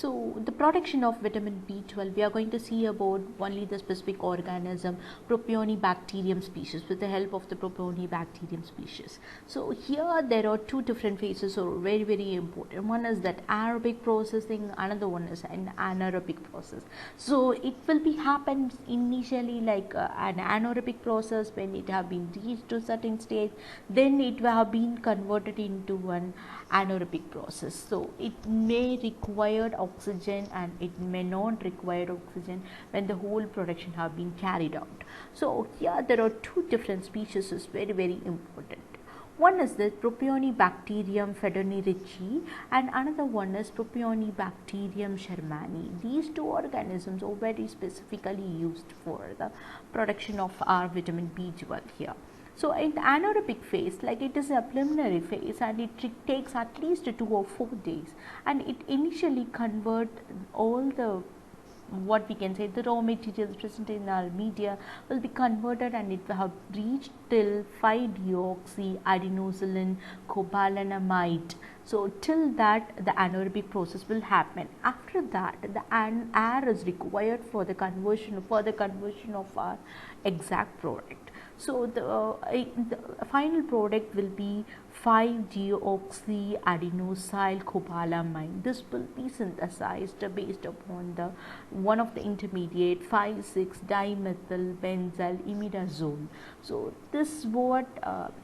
So the production of vitamin B12, we are going to see about only the specific organism, Propionibacterium species, with the help of the Propionibacterium species. So here there are two different phases, so very important. One is that aerobic processing, another one is an anaerobic process. So it will be happened initially like an anaerobic process. When it have been reached to a certain stage, then it will have been converted into an anaerobic process. So it may require oxygen and it may not require oxygen when the whole production have been carried out. So here there are two different species is very important. One is the Propionibacterium fedonirici and another one is Propionibacterium shermani. These two organisms are very specifically used for the production of our vitamin B12 here. So in the anaerobic phase, like it is a preliminary phase and it takes at least 2 or 4 days, and it initially convert all the what we can say the raw materials present in our media will be converted and it will have reached till 5-deoxyadenosylin cobalamide. So till that the anaerobic process will happen. After that the air is required for the conversion of our exact product. So the final product will be 5-deoxyadenosylin cobalamine. This will be synthesized based upon the one of the intermediate 5,6-dimethyl imidazole. So this what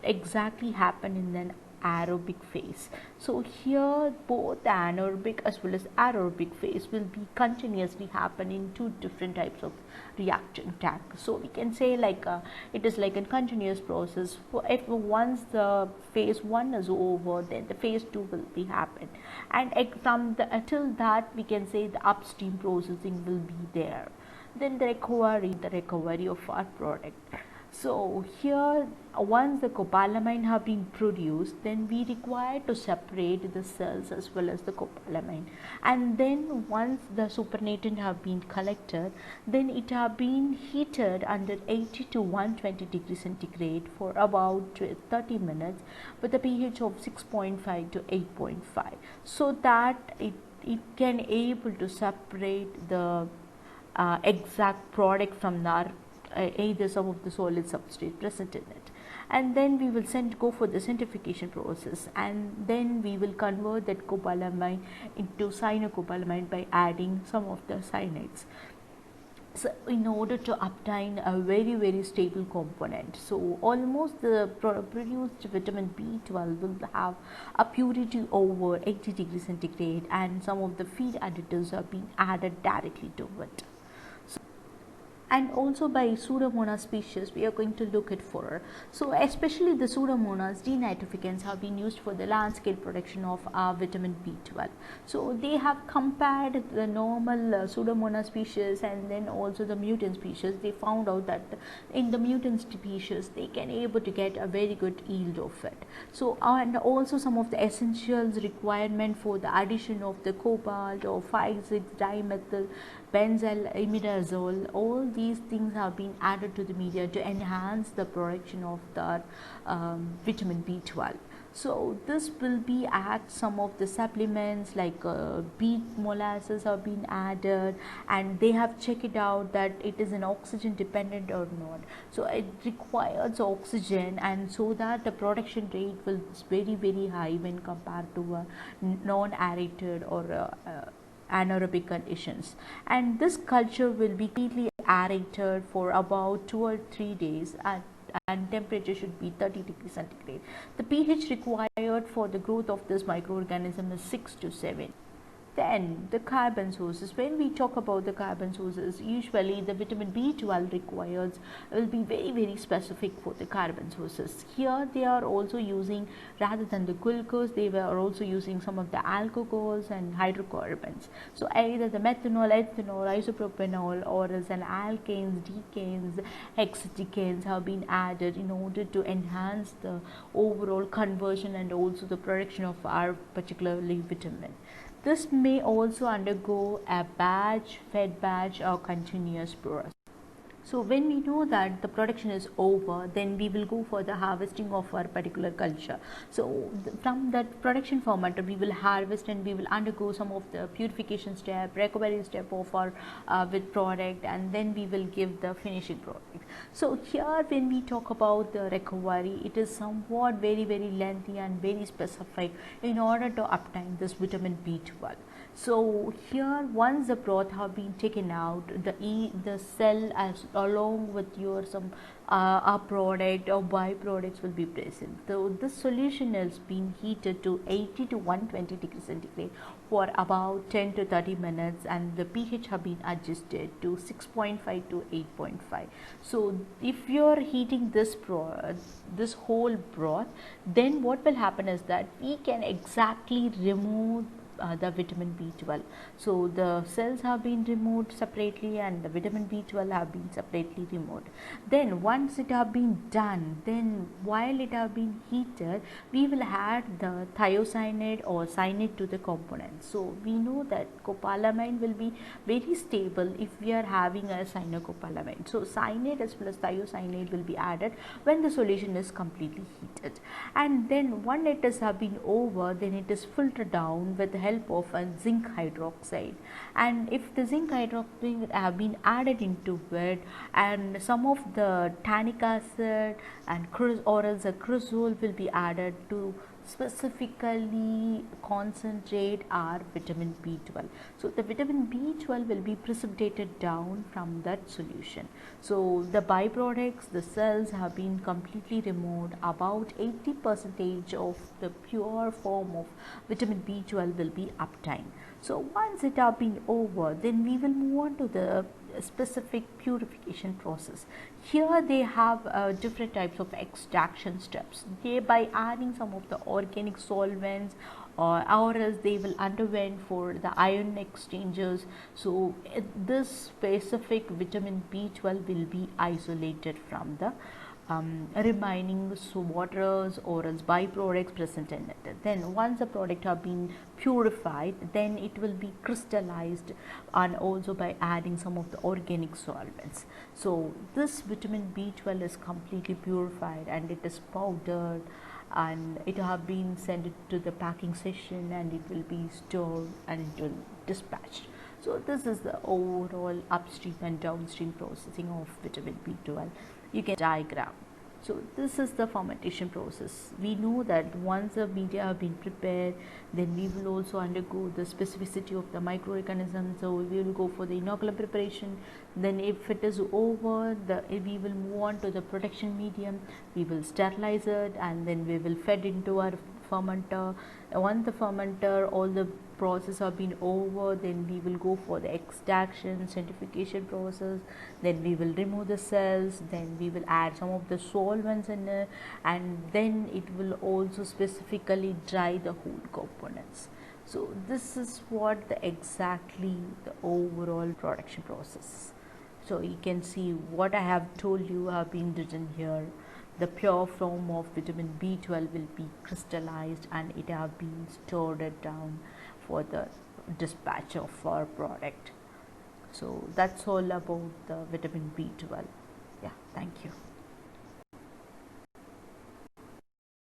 exactly happen in an aerobic phase. So here both the anaerobic as well as aerobic phase will be continuously happen in two different types of reaction tank. So we can say like it is like a continuous process. If once the phase 1 is over, then the phase 2 will be happen, and until that we can say the upstream processing will be there. Then the recovery of our product. So here once the cobalamine have been produced, then we require to separate the cells as well as the cobalamine, and then once the supernatant have been collected, then it have been heated under 80 to 120 degrees centigrade for about 30 minutes with a pH of 6.5 to 8.5, so that it can able to separate the exact product from the either some of the solid substrate present in it. And then we will go for the centrifugation process, and then we will convert that cobalamine into cyanocobalamin by adding some of the cyanides. So in order to obtain a very stable component. So almost the produced vitamin B12 will have a purity over 80 degrees centigrade, and some of the feed additives are being added directly to it. And also by Pseudomonas species we are going to look at for. So especially the Pseudomonas denitrificants have been used for the large scale production of vitamin B12. So they have compared the normal Pseudomonas species and then also the mutant species. They found out that in the mutant species they can able to get a very good yield of it. So and also some of the essentials requirement for the addition of the cobalt or 5,6-dimethyl benzyl imidazole, all these things have been added to the media to enhance the production of the vitamin B12. So this will be at some of the supplements like beet molasses have been added, and they have checked it out that it is an oxygen dependent or not. So it requires oxygen, and so that the production rate will be very high when compared to a non-aerated or anaerobic conditions. And this culture will be completely aerated for about 2 or 3 days, and temperature should be 30 degrees centigrade. The pH required for the growth of this microorganism is 6 to 7. Then the carbon sources. When we talk about the carbon sources, usually the vitamin B12 requires will be very specific for the carbon sources. Here they are also using, rather than the glucose, they were also using some of the alcohols and hydrocarbons. So either the methanol, ethanol, isopropanol, or as an alkanes, decanes, hexadecanes have been added in order to enhance the overall conversion and also the production of our particularly vitamin. This may also undergo a batch, fed batch or continuous process. So when we know that the production is over, then we will go for the harvesting of our particular culture. So from that production fermenter, we will harvest and we will undergo some of the purification step, recovery step of our with product, and then we will give the finishing product. So here when we talk about the recovery, it is somewhat very lengthy and very specific in order to obtain this vitamin B12. So here once the broth have been taken out, the cell as along with your some a product or byproducts will be present. So this solution is being heated to 80 to 120 degrees centigrade for about 10 to 30 minutes, and the pH have been adjusted to 6.5 to 8.5. So if you are heating this whole broth, then what will happen is that we can exactly remove the vitamin B12. So the cells have been removed separately and the vitamin B12 have been separately removed. Then once it have been done, then while it have been heated, we will add the thiocyanate or cyanate to the component. So we know that cobalamin will be very stable if we are having a cyanocobalamin. So cyanate as well as thiocyanate will be added when the solution is completely heated. And then when it has been over, then it is filtered down with the help of a zinc hydroxide. And if the zinc hydroxide have been added into it, and some of the tannic acid and or else a cresol will be added to specifically concentrate our vitamin B12. So the vitamin B12 will be precipitated down from that solution. So the byproducts, the cells have been completely removed. About 80% of the pure form of vitamin B12 will be obtained. So once it have been over, then we will move on to the specific purification process. Here they have different types of extraction steps. They by adding some of the organic solvents or else they will underwent for the ion exchanges. So this specific vitamin B12 will be isolated from the remaining waters or else byproducts present in it. Then once the product have been purified, then it will be crystallized, and also by adding some of the organic solvents. So this vitamin B12 is completely purified and it is powdered, and it have been sent to the packing session and it will be stored and it will dispatched. So this is the overall upstream and downstream processing of vitamin B12. You can diagram. So this is the fermentation process. We know that once the media have been prepared, then we will also undergo the specificity of the microorganism. So we will go for the inoculum preparation. Then if it is over, we will move on to the protection medium. We will sterilize it and then we will fed into our fermenter. Once the fermenter, all the process have been over, then we will go for the extraction, centrifugation process. Then we will remove the cells, then we will add some of the solvents in it, and then it will also specifically dry the whole components. So this is what exactly the overall production process. So you can see what I have told you have been written here. The pure form of vitamin B12 will be crystallized and it have been stored it down for the dispatch of our product. So that's all about the vitamin B12. Yeah, thank you.